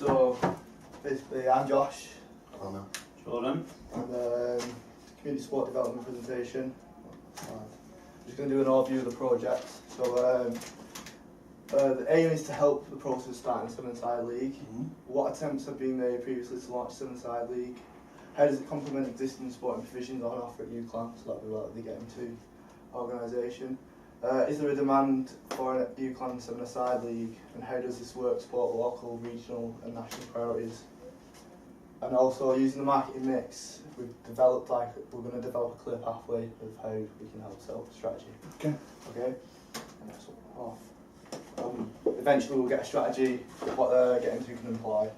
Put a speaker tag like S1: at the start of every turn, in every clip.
S1: So, basically, I'm Josh.
S2: Connor.
S3: Jordan.
S1: And community sport development presentation. I'm just going to do an overview of the project. So, the aim is to help the process of starting a seven-side league. What attempts have been made previously to launch a seven-side league? How does it complement existing sporting provisions on offer at UCLan? So that'll be what the Getin2 organisation. Is there a demand for a UCLan seven-a-side league, and how does this work support local, regional and national priorities? And also, using the marketing mix, we're going to develop a clear pathway of how we can help set up a strategy. Okay. And that's off. Eventually we'll get a strategy of what Getin2 can employ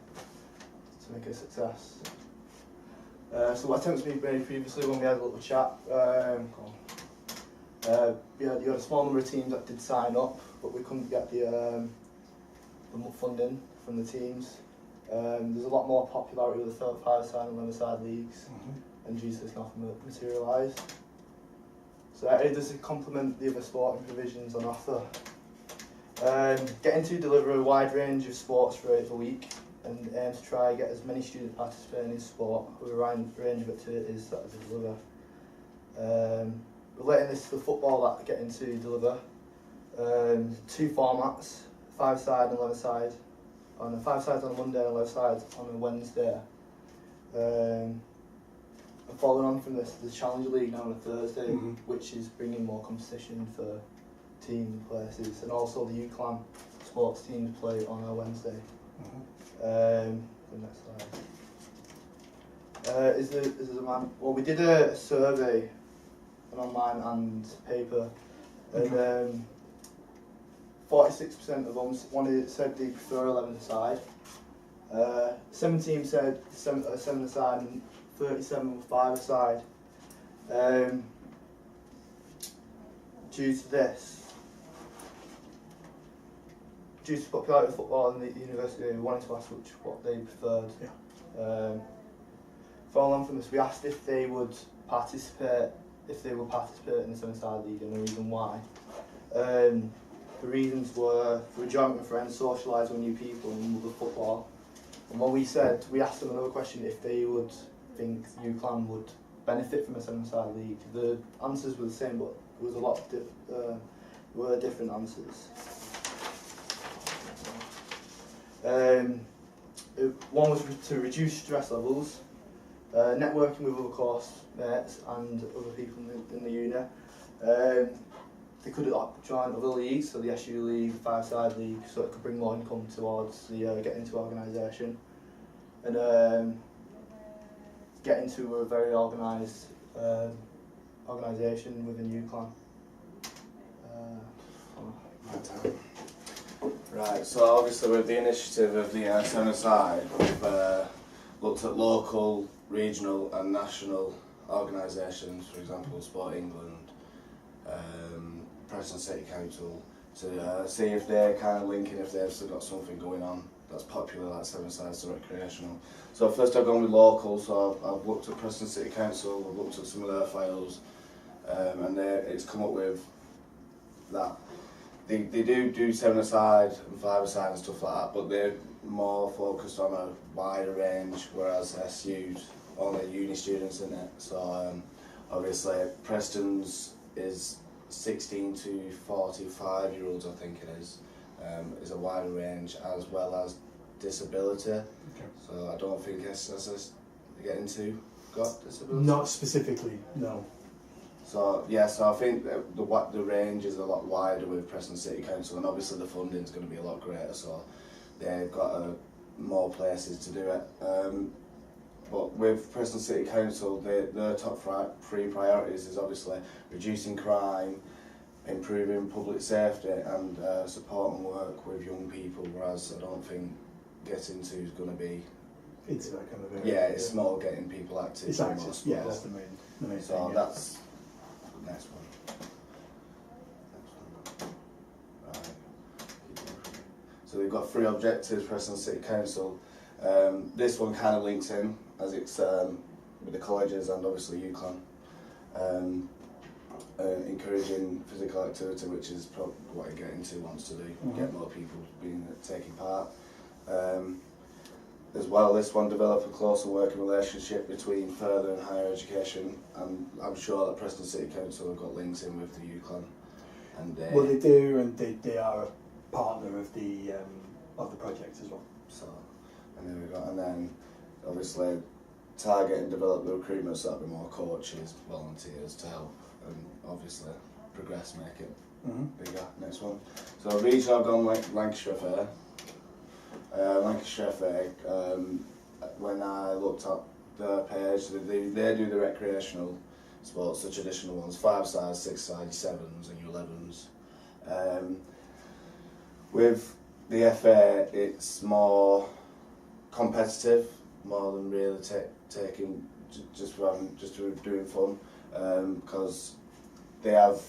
S1: to make it a success. So what attempts we've made previously when we had a little chat, you had a small number of teams that did sign up, but we couldn't get the funding from the teams. There's a lot more popularity with the 5-a-side and 11-a-side leagues, and due to this nothing materialised. So how does it complement the other sporting provisions on offer? Getin2 deliver a wide range of sports throughout the week and aim to try and get as many students participating in sport with a range of activities that they deliver. Relating this to the football that Getin2 deliver, 2 formats, 5-a-side and 11-a-side. On the 5-a-side on a Monday and 11-a-side on a Wednesday. And following on from this, the Challenge League now on a Thursday, which is bringing more competition for team places, and also the UCLan sports teams play on a Wednesday. The next slide. Is there a man? Well, we did a survey, an online and paper, and 46% of them said they prefer 11-a-side. 17 said 7-a-side, and 37 were 5-a-side. Due to the popularity of football in the university, we wanted to ask what they preferred. Following on from this, we asked if they would participate in the seven-side league and the reason why. The reasons were for enjoyment with friends, socialise with new people and with football. And when we asked them another question if they would think UCLan would benefit from a seven-side league. The answers were the same, but there was a lot of different answers. One was to reduce stress levels, networking with other course mates and other people in the uni. They could join other leagues, so the SU League, the 5-a-side league, so it could bring more income towards the Getin2 organisation. And Getin2 a very organised organisation within UCLan.
S2: Right, so obviously with the initiative of the seven-a-side, we've looked at local, regional and national organisations, for example Sport England, Preston City Council, to see if they're kind of linking, if they've still got something going on that's popular like seven-a-side to recreational. So first I've gone with local, so I've looked at Preston City Council, I've looked at some of their files, and it's come up with that. They do seven-a-side and 5-a-side and stuff like that, but they're more focused on a wider range, whereas SU's only uni students in it. So obviously Preston's is 16 to 45-year-olds, I think it is a wider range, as well as disability. So I don't think SSS Getin2 got disability.
S4: Not specifically, no.
S2: So yeah, so I think that the range is a lot wider with Preston City Council, and obviously the funding is going to be a lot greater, so they've got more places to do it. But with Preston City Council, their top 3 priorities is obviously reducing crime, improving public safety, and supporting work with young people. Whereas I don't think Getin2 is going to be
S4: into that kind of area.
S2: Yeah, it's more getting people active.
S4: It's active. Yeah, that's the main
S2: so
S4: thing.
S2: That's the next one. Right. So we've got 3 objectives, Preston City Council. This one kind of links in, as it's with the colleges and obviously UCLan. Encouraging physical activity, which is probably what Getin2 wants to do, get more people taking part. as well, this one develop a closer working relationship between further and higher education, and I'm sure that Preston City Council have got links in with the UCLan. And
S4: Well, they do, and they are a partner of the project as well.
S2: so, and there we go. And then obviously target and develop the recruitment, so that'll be more coaches, volunteers to help, and obviously progress, make it bigger. Next one. So regional, I've gone like Lancashire Fair. Lancashire Fair. When I looked up the page, they do the recreational sports, the traditional ones, 5-side, 6-side, 7s and your 11s. With the FA, it's more competitive, more than really taking just doing fun, because they have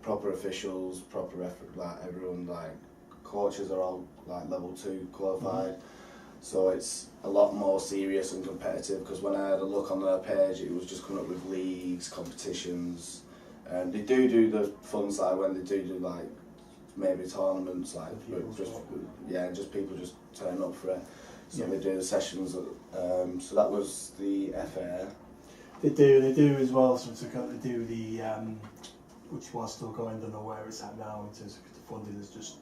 S2: proper officials, proper effort, like everyone, like coaches are all like level 2 qualified, so it's a lot more serious and competitive. Because when I had a look on their page, it was just coming up with leagues, competitions, and they do the fun side when they do like maybe tournaments, like just people just turn up for it. So they do the sessions. So that was the FA.
S4: They do as well. So they do the which was still going. Don't know where it's at now in terms of the funding. Has just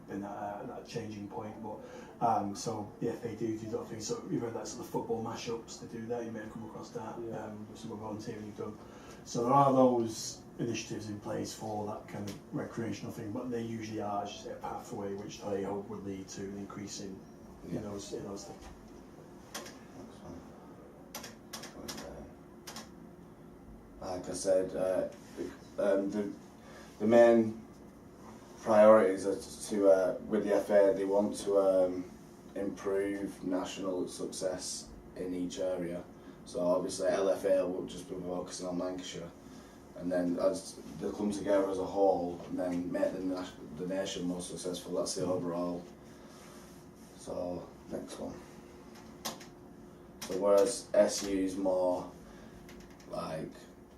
S4: been at that changing point. But so the FA do that thing. So even that's the football mashups. They do that. You may have come across that. With some volunteering you've done. So there are those initiatives in place for that kind of recreational thing, but they usually are just a pathway which they hope would lead to an increase in those things.
S2: Like I said, the main priorities are to with the FA, they want to improve national success in each area. So obviously LFA will just be focusing on Lancashire, and then as they come together as a whole and then make the nation more successful. That's the overall. So next one. So whereas SU is more like,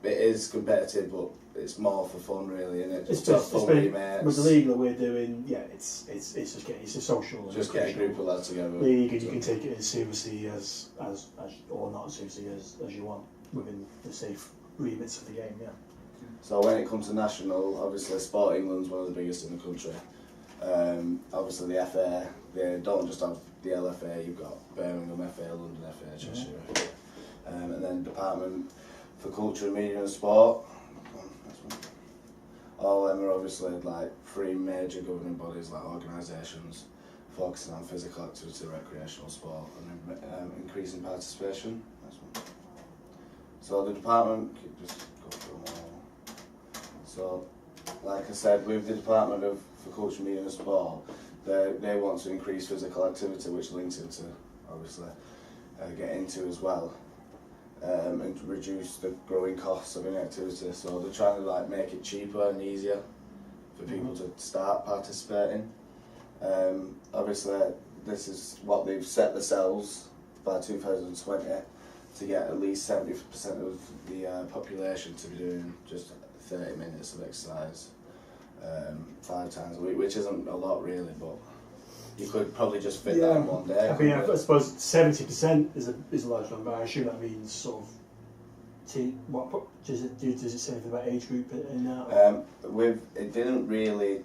S2: it is competitive, but it's more for fun really, and it's just fun with your mates.
S4: With the league that we're doing, it's just it's a social.
S2: Just get a group of lads together.
S4: League, and you can take it as seriously as or not seriously as you want within the safe remits of the game. Yeah.
S2: So when it comes to national, obviously Sport England's one of the biggest in the country. Obviously the FA, they don't just have the LFA, you've got Birmingham FA, London FA, Cheshire FA. And then Department for Culture, Media and Sport. All of them are obviously like 3 major governing bodies, like organisations focusing on physical activity, recreational sport and increasing participation. So the department, just go through them all. So like I said, with the Department for Culture, Media and Sport, they want to increase physical activity, which links into obviously get into as well. And reduce the growing costs of inactivity. So they're trying to like make it cheaper and easier for people to start participating. Obviously, this is what they've set themselves by 2020 to get at least 70% of the population to be doing just 30 minutes of exercise 5 times a week, which isn't a lot really, but you could probably just fit that in one day.
S4: I mean, I suppose 70% is a large number. I assume that means sort of. Does it say anything about age group in that?
S2: It didn't really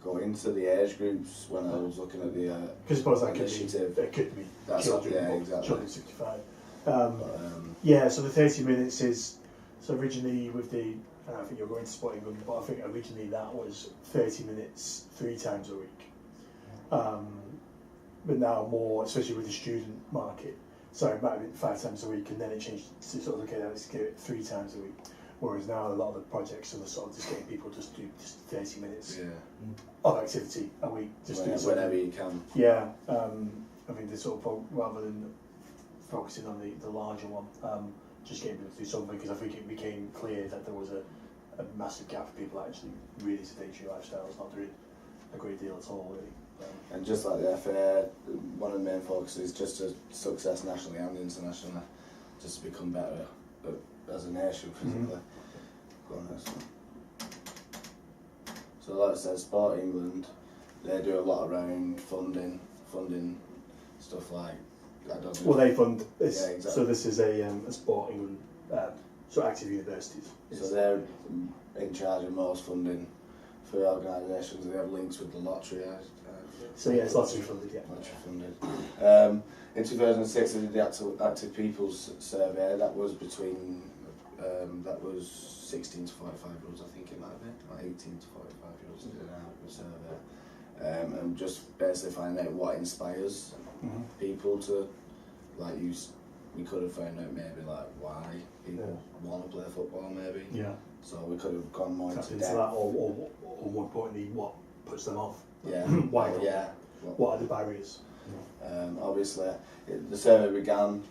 S2: go into the age groups when I was looking at the initiative.
S4: It could be
S2: That's
S4: children,
S2: exactly.
S4: children 65. So the 30 minutes is, so originally with the, I think you're going to Sport England, but I think originally that was 30 minutes 3 times a week. But now more, especially with the student market, so it might have been 5 times a week, and then it changed to sort of, okay, let's get it 3 times a week. Whereas now a lot of the projects are sort of just getting people to do just 30 minutes of activity a week. Just
S2: whenever you can.
S4: Yeah, I mean, they sort of, rather than focusing on the larger one, just getting people to do something, because I think it became clear that there was a massive gap of people actually really sedentary lifestyles, not doing a great deal at all, really.
S2: And just like the FA, one of the main focuses is just to success nationally and internationally, just to become better as a nation physically. Go on, next one. So like I said, Sport England, they do a lot around funding stuff like, I don't know.
S4: Well, they fund this.
S2: Yeah, exactly.
S4: So this is a sporting so active universities.
S2: So they're in charge of most funding for organisations. They have links with the lottery.
S4: So yeah, it's lottery funded. Yeah.
S2: Lottery funded. In 2006, they did the active people's survey. That was between that was 16 to 45 year olds, I think it might have been, or 18 to 45 year olds did an active survey, and just basically finding out what inspires people to, like, we could have found out maybe like why people want to play football, maybe.
S4: Yeah.
S2: So we could have gone more into depth.
S4: that, or more importantly, what puts them off.
S2: Yeah.
S4: Why?
S2: Yeah.
S4: What are the barriers?
S2: Obviously, the survey began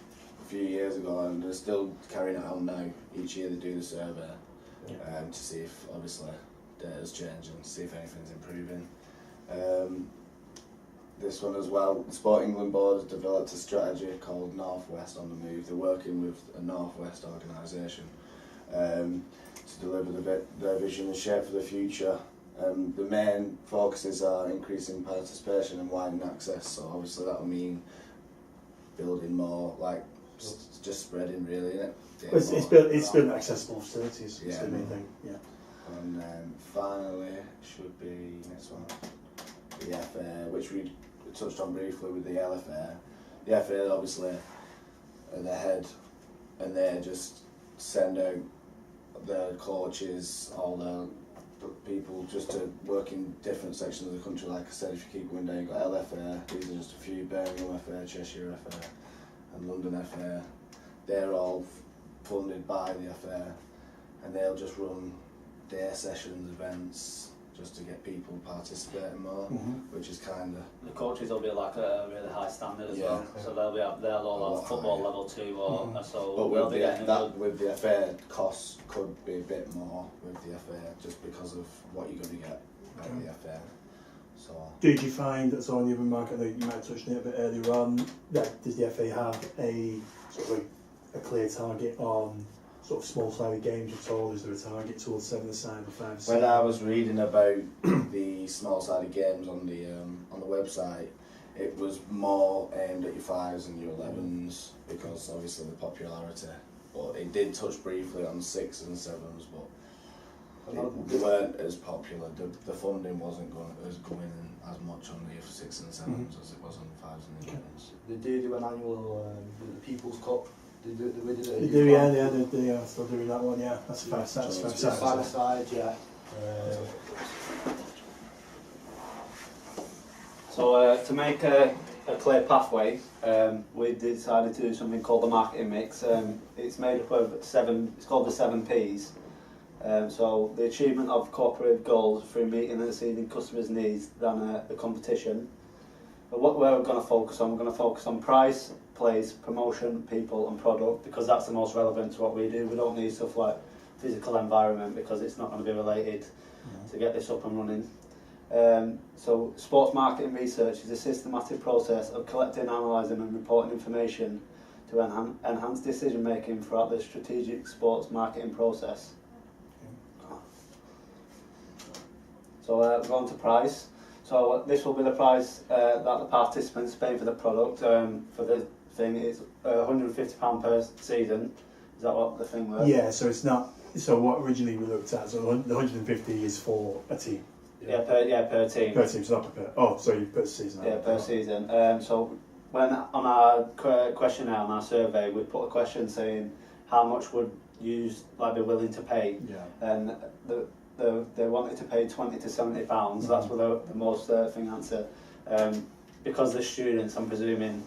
S2: a few years ago, and they're still carrying it on now. Each year they do the survey to see if obviously data's changing, see if anything's improving. This one as well, the Sport England board has developed a strategy called Northwest on the Move. They're working with a Northwest organisation to deliver their vision and shape for the future. The main focuses are increasing participation and widening access, so obviously that will mean building more, like just spreading really, innit?
S4: It's building accessible facilities. It's the main thing. Yeah.
S2: And then finally should be next one, the FA, which we touched on briefly with the LFA. The FA obviously are the head, and they just send out their coaches, all the people just to work in different sections of the country. Like I said, if you keep going down, you've got LFA, these are just a few: Birmingham FA, Cheshire FA and London FA. They're all funded by the FA, and they'll just run day sessions, events, just to get people participating more, which is kind of...
S3: The coaches will be like a really high standard as well, so they'll all have football level 2 or so.
S2: But
S3: they'll be getting
S2: with the FA, costs could be a bit more with the FA, just because of what you're going to get out of the FA. So.
S4: Did you find that on the other market, you might have touched on it a bit earlier on, that does the FA have a sort of a clear target on sort of small-sided games at all? Is there a target towards 7-a-side or 5-a-side?
S2: When I was reading about the small-sided games on the website, it was more aimed at your 5s and your 11s because obviously the popularity. But it did touch briefly on 6s and 7s, but they weren't as popular. The funding wasn't going as much on the 6s and 7s as it was on the 5s and the 11s.
S1: They do an annual the People's Cup. They
S4: They are still doing that one. Yeah, that's a 5-a-side.
S1: 5-a-side, yeah.
S3: So to make a clear pathway, we decided to do something called the marketing mix. It's made up of 7. It's called the 7 Ps. So the achievement of corporate goals through meeting and exceeding customers' needs than the competition. But what we're going to focus on, we're going to focus on price, place, promotion, people and product, because that's the most relevant to what we do. We don't need stuff like physical environment because it's not going to be related to get this up and running. So sports marketing research is a systematic process of collecting, analysing and reporting information to enhance decision making throughout the strategic sports marketing process. So we're going to price. So this will be the price that the participants pay for the product. For the thing, it's £150 per season. Is that what the thing was?
S4: Yeah. So it's not. So what originally we looked at, so the 150 is for a team.
S3: Per team.
S4: Per team, so not per. Oh, sorry, per season.
S3: Yeah, per season. So when on our questionnaire, on our survey, we put a question saying how much would you be willing to pay, and they wanted to pay £20 to £70. That's what the most thing answer. Because the students, I'm presuming,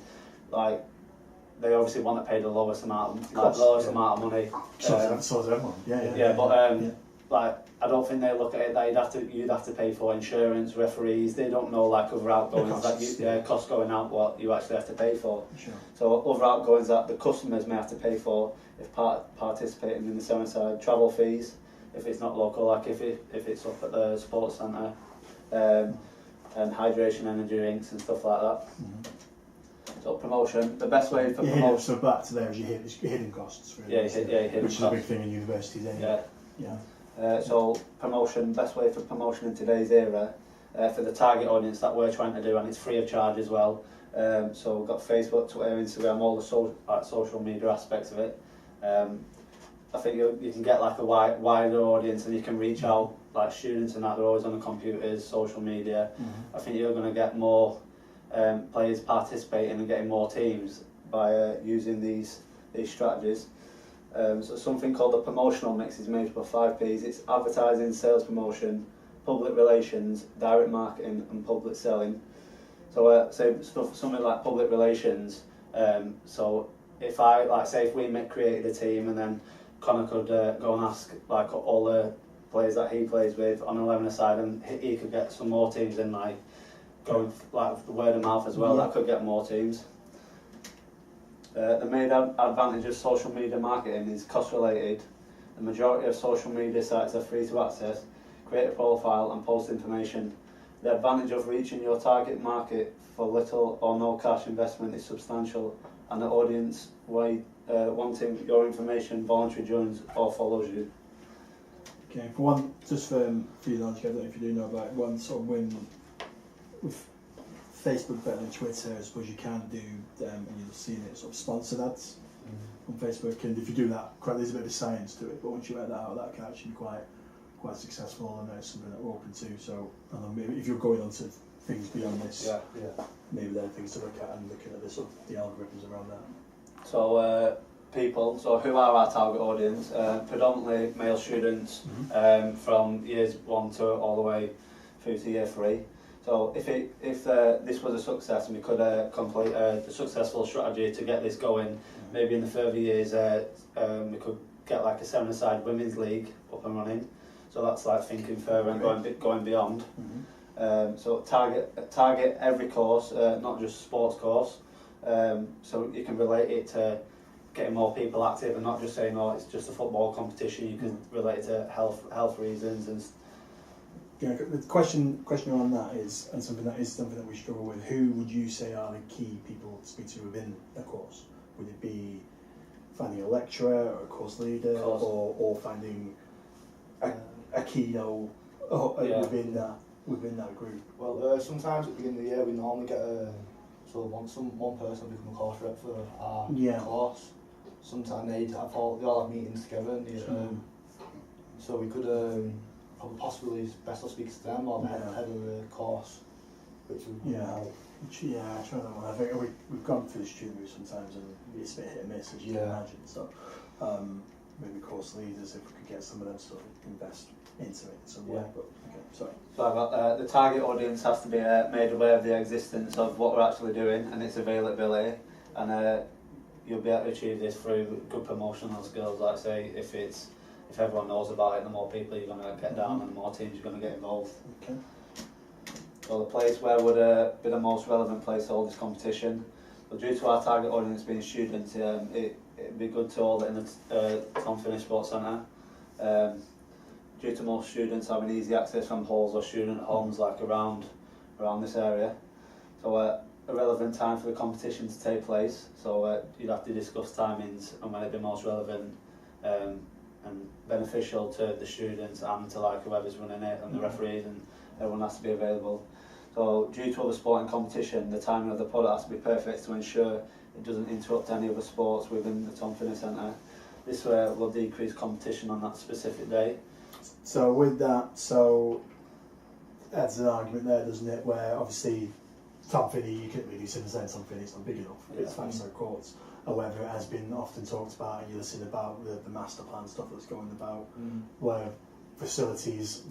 S3: they obviously want to pay the lowest amount, amount of money.
S4: So everyone.
S3: But I don't think they look at it that you'd have to pay for insurance, referees. They don't know other outgoings costs going out, what you actually have to pay for.
S4: Sure.
S3: So other outgoings that the customers may have to pay for if participating in the 7-a-side, travel fees if it's not local, like if it's up at the sports centre, and hydration, energy drinks and stuff like that. So promotion, the best way for promotion.
S4: So back to there is your hidden costs. Really, which is a big thing in universities anyway. So promotion, best way for promotion in today's era, for the target audience that we're trying to do, and it's free of charge as well.
S3: So we've got Facebook, Twitter, Instagram, all the social media aspects of it. I think you can get like a wider audience, and you can reach out like students and that. They're always on the computers, social media. I think you're going to get more players participating and getting more teams by using these strategies. So something called the promotional mix is made up of 5 P's. It's advertising, sales promotion, public relations, direct marketing, and public selling. So say something like public relations. So if we created a team, and then Connor could go and ask like all the players that he plays with on 11-a-side, and he could get some more teams in, like going like the word of mouth as well. That could get more teams. The main advantage of social media marketing is cost related. The majority of social media sites are free to access. Create a profile and post information. The advantage of reaching your target market for little or no cash investment is substantial, and the audience wanting your information voluntarily joins or follows you.
S4: Okay, for one, just for your knowledge, I don't know if you do know about one sort of when with Facebook better than Twitter, I suppose you can do, and you'll see it, sort of sponsored ads on Facebook, and if you do that, there's a bit of science to it, but once you work that out, that can actually be quite successful, and it's something that we're open to. So, I don't know, maybe if you're going on to things beyond this, maybe there are things to look at, and looking at the algorithms around that.
S3: So who are our target audience? Predominantly male students from years 1 to all the way through to year 3. So if this was a success, and we could complete a successful strategy to get this going, maybe in the further years we could get like a 7-a-side women's league up and running. So that's like thinking further and going beyond. So target every course, not just sports course. So you can relate it to getting more people active, and not just saying, oh, it's just a football competition. You can relate it to health reasons and.
S4: Yeah, the question on that is, and something that we struggle with. Who would you say are the key people to speak to within a course? Would it be finding a lecturer or a course leader, or finding a keynote within that group?
S1: Well, sometimes at the beginning of the year we normally get one person to become a course rep for our course. Sometimes they all have meetings together, and so we could. Possibly best to speak to them or the head of the course, which would help.
S4: I try that one. I think we've gone through the student route sometimes, and it's a bit hit and miss, as you can imagine. So maybe course leaders, if we could get some of them to sort of invest into it in some way. But okay, sorry. So
S3: I've got the target audience has to be made aware of the existence of what we're actually doing and its availability, and you'll be able to achieve this through good promotional skills. Like say, if everyone knows about it, the more people you're going to get down, and the more teams you're going to get involved.
S4: Okay.
S3: So the place where would be the most relevant place to hold this competition? Well, due to our target audience being students, it'd be good to hold it in the Tom Finney Sports Centre. Due to most students having easy access from halls or student homes like around this area. So a relevant time for the competition to take place. So you'd have to discuss timings and when it'd be most relevant. And beneficial to the students and to like whoever's running it, and the referees, and everyone has to be available. So due to other sporting competition, the timing of the product has to be perfect to ensure it doesn't interrupt any other sports within the Tom Finney Centre. This will decrease competition on that specific day.
S4: So with that, that's an argument there, doesn't it, where obviously Tom Finney, you couldn't really say Tom Finney, it's not big enough, it's 5-star courts. However, it has been often talked about, and you listen about the master plan stuff that's going about, where facilities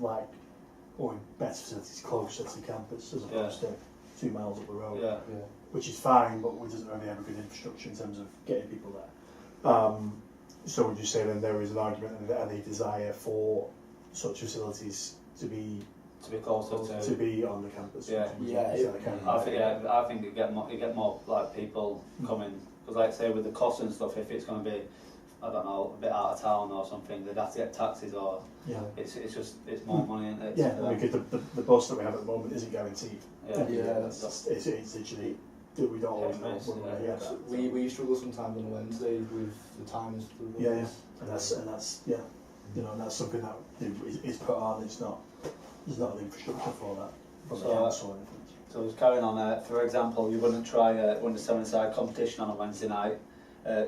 S4: or better facilities closer to campus as opposed to 2 miles up the road, which is fine, but we doesn't really have a good infrastructure in terms of getting people there. So would you say then there is an argument and a desire for such facilities to be closer to be on the campus?
S3: I think you get more like people coming. Because like say with the costs and stuff, if it's going to be, I don't know, a bit out of town or something, they'd have to get taxis or it's more money in it.
S4: Because the bus that we have at the moment isn't guaranteed. It's literally we don't always know.
S1: We struggle sometimes on a Wednesday with the times.
S4: And that's that's something that is put on. There's not an infrastructure for that from the council or anything.
S3: So it's carrying on. For example, you wouldn't try run a 7-side competition on a Wednesday night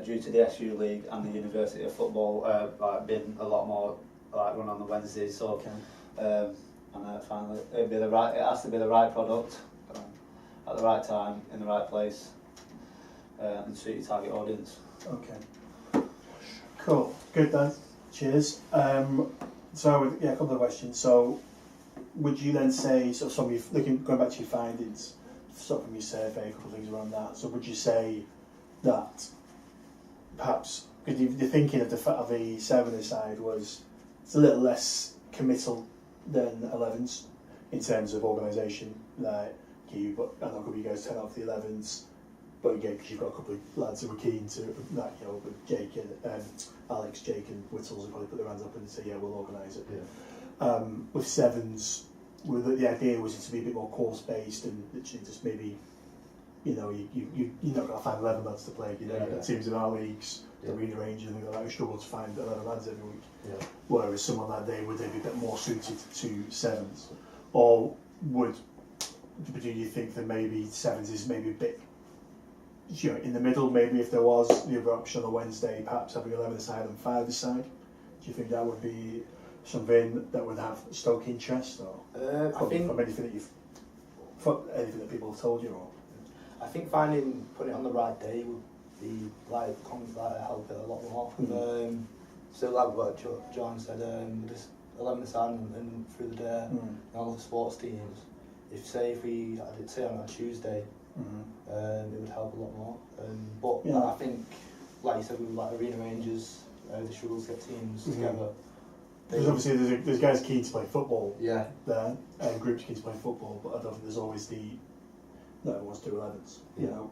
S3: due to the SU League and the University of Football like being a lot more like run on the Wednesdays. So and finally, it has to be the right product at the right time in the right place and suit your target audience.
S4: Okay. Cool. Good then. Cheers. So yeah, a couple of questions. So would you then say, sort of some of your, going back to your findings, sort of from your survey, a couple of things around that. So would you say that perhaps, because you're thinking of the 7-a-side was, it's a little less committal than 11s in terms of organisation. Like you, but I know a couple of you guys turn off the 11s, but again, because you've got a couple of lads who were keen to that, you know, with Jake and Alex, Jake and Whittles will probably put their hands up and say, yeah, we'll organise it.
S1: Yeah.
S4: With 7s, the idea was it to be a bit more course based and literally just maybe, you know, you're not going to find 11 lads to play. You know, you've got teams in our leagues, the arena range, and things like that, who struggle to find 11 lads every week.
S1: Yeah.
S4: Whereas someone like they would be a bit more suited to 7s, or do you think that maybe 7s is maybe a bit, you know, in the middle? Maybe if there was the other option on a Wednesday, perhaps having 11-a-side and 5-a-side. Do you think that would be something that would have stoke interest, or
S1: I think
S4: from anything that people have told you, or?
S1: I think putting it on the right day would be like help it a lot more. So like what John said, just 11-a-side and through the day, and all the sports teams. If we had it say on a Tuesday, it would help a lot more. But I think, like you said, with like arena rangers, the struggles to get teams together.
S4: Because obviously there's guys keen to play football.
S1: Yeah.
S4: There, and groups keen to play football, but I don't think there's always no one wants to do 11s. You know,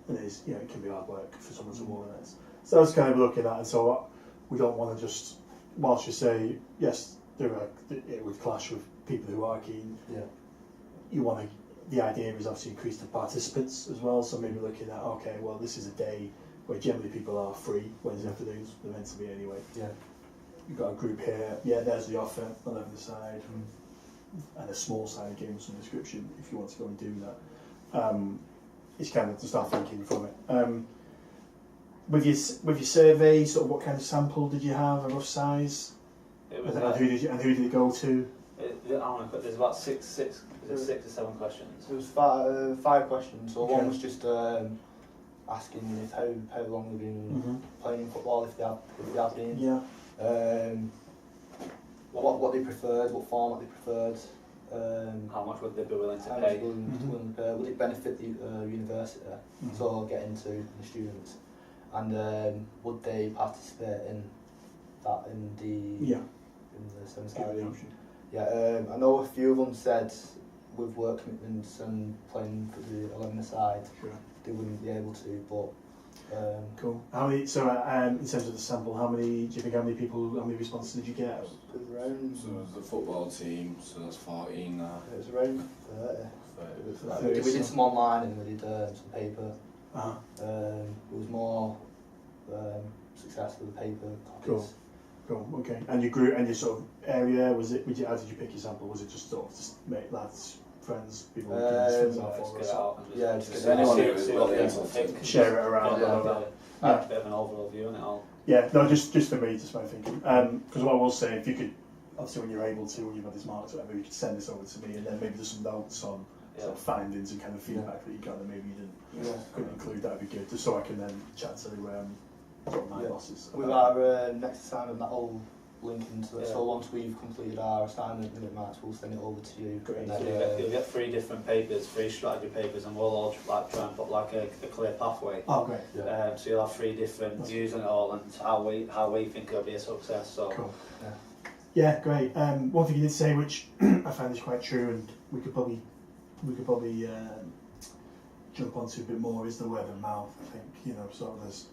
S4: and it's, you know, it can be hard work for someone to organise. So I was kind of looking at, and so we don't want to just, whilst you say yes, it would clash with people who are keen. Yeah. You want to. The idea is obviously increase the participants as well. So maybe looking at, okay, well, this is a day where generally people are free Wednesday afternoons. They're meant to be anyway. Yeah. You've got a group here. Yeah, there's the offer, 11-a-side, and a small side game of some description if you want to go and do that. It's kind of to start thinking from it. With your survey, sort of what kind of sample did you have? A rough size? And who did it go to?
S3: There's about six or 7 questions.
S1: There was 5 questions. So one was just asking how long they've been playing football, if they have been. Yeah. What they preferred, what format they preferred.
S3: How much would they be willing to pay?
S1: Would it benefit the university to get into the students? And would they participate in the 7-side league? Yeah, I know a few of them said with work commitments and playing for the 11-a-side, they wouldn't be able to, but
S4: cool. How many? So, in terms of the sample, how many responses did you get?
S1: Around.
S2: So it was the football team, so that's 14 now.
S1: It was around 30. We did some online and we did some paper. It was more success with the paper copies.
S4: Cool. Okay. And your group and your sort of area, how did you pick your sample? Was it just sort of make lads, friends, people who can
S3: just anyone who
S4: share it around.
S3: A bit of an overall view on it all.
S4: Yeah, no, just for me, just my thinking. Because what I was saying, if you could, obviously when you're able to, when you've had this marks, whatever, you could send this over to me, and then maybe there's some notes on sort of findings and kind of feedback that you got that maybe you couldn't include. That'd be good, just so I can then chat to sort of my bosses.
S1: With our next assignment, that will link into it. So once we've completed our assignment limit marks, we'll send it over to you.
S4: Great.
S3: So you'll get 3 different papers, 3 strategy papers, and we'll all like try and put like a clear pathway.
S4: Oh, great.
S3: So you'll have 3 different views on it all and how we think it'll be a success. So.
S4: Cool. Yeah, great. One thing you did say, which I find is quite true, and we could probably jump onto a bit more, is the word of mouth. I think, you know, sort of there's.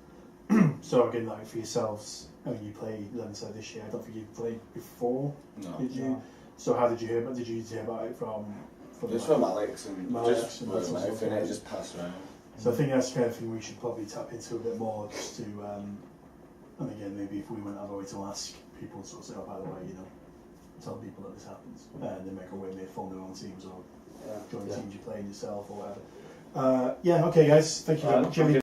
S4: So again, like for yourselves, I mean, you played 11-side this year. I don't think you played before, did you? No. So how did you hear about? Did you hear about it from
S2: just from Alex and just word of mouth, and it just passed around.
S4: So I think that's the kind of thing we should probably tap into a bit more, just to, and again, maybe if we went out of our way to ask people, to sort of say, oh, by the way, you know, tell people that this happens, and they make a way, they form their own teams, or join
S3: Yeah.
S4: teams you're playing yourself or whatever. Yeah, okay guys, thank you very much.